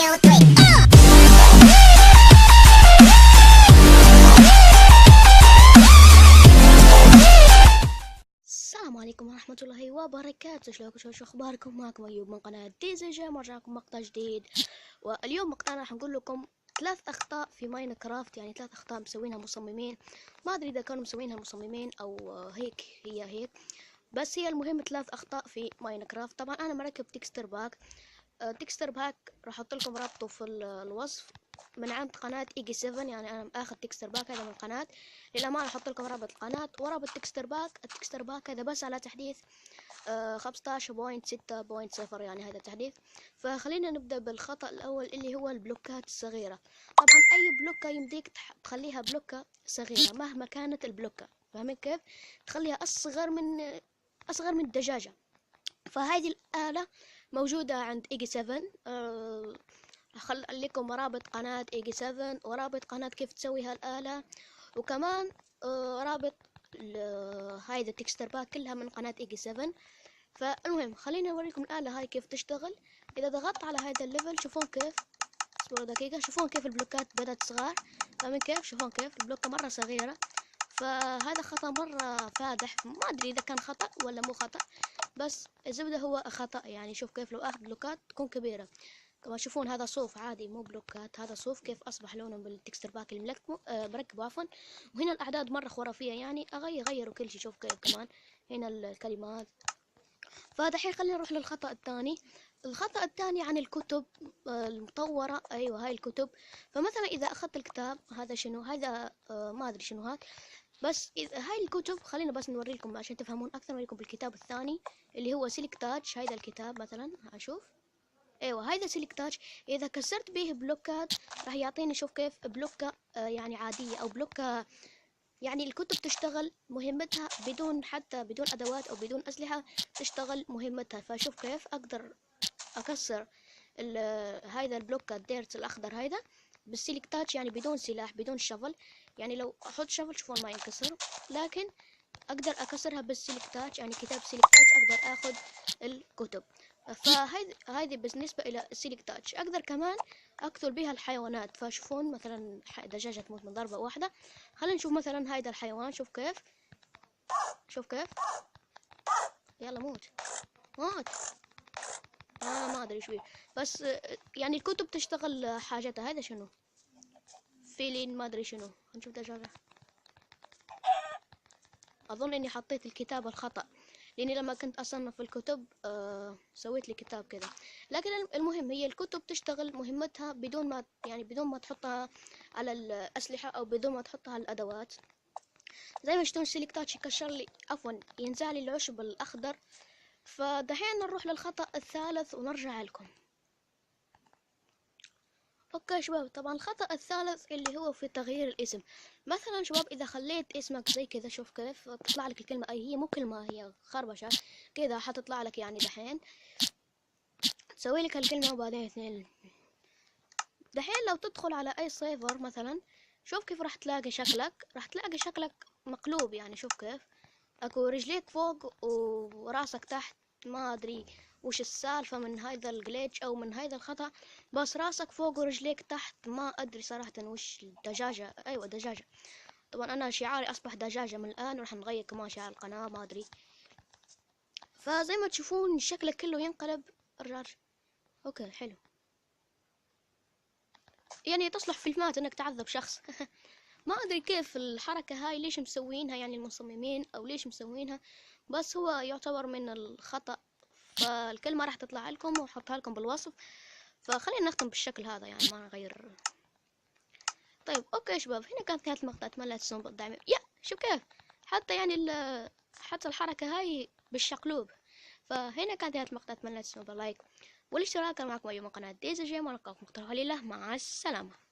السلام عليكم ورحمة الله وبركاته. شلونكم؟ شو اخباركم؟ معكم ايوب من قناة ديزي جيم، ورجعكم مقطع جديد. واليوم مقطعنا راح نقول لكم 3 اخطاء في ماينكرافت، يعني 3 اخطاء مسوينها مصممين. ما ادري اذا كانوا مسوينها مصممين او هيك هي هيك، بس هي المهم 3 اخطاء في ماينكرافت. طبعا انا مركب تكستر باك. تكستر باك راح احط لكم رابطه في الوصف من عند قناة ايجي 7. يعني انا اخذ تكستر باك هذا من قناة. للأمانة احط لكم رابط القناة ورابط تكستر باك. التكستر باك هذا بس على تحديث 15.6.0، يعني هذا تحديث. فخلينا نبدأ بالخطأ الأول اللي هو البلوكات الصغيرة. طبعا أي بلوكة يمديك تخليها بلوكة صغيرة مهما كانت البلوكة. فاهمين كيف؟ تخليها أصغر من الدجاجة. فهذه الآلة موجودة عند ايجي 7. لكم رابط قناة ايجي 7 ورابط قناة كيف تسوي هالآلة، وكمان رابط هاي التكستر باك كلها من قناة ايجي 7. فالمهم خليني اوريكم الآلة هاي كيف تشتغل. اذا ضغطت على هذا الليفل شوفون كيف، اصبروا دقيقة، شوفون كيف البلوكات بدأت صغار. فاهمين كيف؟ شوفون كيف البلوكة مرة صغيرة. فهذا خطأ مرة فادح، ما ادري اذا كان خطأ ولا مو خطأ، بس الزبدة هو خطأ. يعني شوف كيف لو اخذ بلوكات تكون كبيرة. طبعا شوفون هذا صوف عادي مو بلوكات، هذا صوف كيف اصبح لونه بالتكستر باك اللي مركبه عفوا. وهنا الاعداد مره خرافيه، يعني غيروا كل شيء. شوف كيف كمان هنا الكلمات. فدحين خلينا نروح للخطأ الثاني. الخطأ الثاني عن الكتب المطورة. أيوة هاي الكتب. فمثلا إذا أخذت الكتاب هذا، شنو هذا؟ ما أدري شنو هذا، بس إذا هاي الكتب خلينا بس نوري لكم عشان تفهمون أكثر. نوريكم بالكتاب الثاني اللي هو سيلكتاج. هذا الكتاب مثلا أشوف، ايوه هذا سيلكتاج. اذا كسرت به بلوكات راح يعطيني، شوف كيف بلوكة يعني عادية او بلوكة. يعني الكتب تشتغل مهمتها بدون ادوات او بدون اسلحة، تشتغل مهمتها. فشوف كيف اقدر اكسر هذا البلوك الديرت الاخضر هذا بالسيلكتاج، يعني بدون سلاح بدون شفل. يعني لو احط شفل شوفون ما ينكسر، لكن اقدر اكسرها بالسيلكتاج. يعني كتاب سيلكتاج اقدر اخذ الكتب. فهذه بالنسبة الى السيلكتاج. اقدر كمان اقتل بها الحيوانات. فشوفون مثلا دجاجة تموت من ضربة واحدة. خلينا نشوف مثلا هذا الحيوان، شوف كيف، شوف كيف، يلا موت موت. ما ادري شو بس يعني الكتب تشتغل حاجتها. هذا شنو؟ فيلين ما ادري شنو. نشوف دجاجة. اظن اني حطيت الكتاب الخطأ، لاني لما كنت اصنف الكتب سويت لي كتاب كذا. لكن المهم هي الكتب تشتغل مهمتها بدون ما تحطها على الاسلحة او بدون ما تحطها على الادوات. زي ما شفتون سيلكتات يكسر لي، عفوا ينزع لي العشب الاخضر. فدحين نروح للخطأ الثالث ونرجع لكم. اوكي شباب، طبعا الخطأ الثالث اللي هو في تغيير الاسم. مثلا شباب اذا خليت اسمك زي كذا، شوف كيف تطلع لك الكلمة، هي مو كلمة، هي خربشة كذا حتطلع لك. يعني دحين تسوي لك الكلمة وبعدين اثنين. دحين لو تدخل على اي سيرفر مثلا، شوف كيف راح تلاقي شكلك مقلوب. يعني شوف كيف اكو رجليك فوق وراسك تحت. ما ادري وش السالفة من هذا الجليتش او من هذا الخطأ، بس راسك فوق ورجليك تحت. ما ادري صراحة وش الدجاجة. ايوه دجاجة. طبعا انا شعاري اصبح دجاجة من الان، وراح نغير كمان شعار القناة. ما ادري. فزي ما تشوفون شكلك كله ينقلب. الرجاج اوكي حلو، يعني تصلح فيلمات انك تعذب شخص. ما ادري كيف الحركة هاي ليش مسوينها، يعني المصممين او ليش مسوينها، بس هو يعتبر من الخطأ. فالكلمة راح تطلع لكم واحطها لكم بالوصف. فخلينا نختم بالشكل هذا، يعني ما نغير. طيب اوكي شباب، هنا كانت نهاية المقطع. اتمنى لا تنسون بالدعم. شوف كيف حتى يعني حتى الحركة هاي بالشقلوب. فهنا كانت نهاية المقطع. اتمنى لا تنسون باللايك والاشتراك. معكم ايوب من قناة ديزي جيم، ونلقاكم مقطع قليلة. مع السلامة.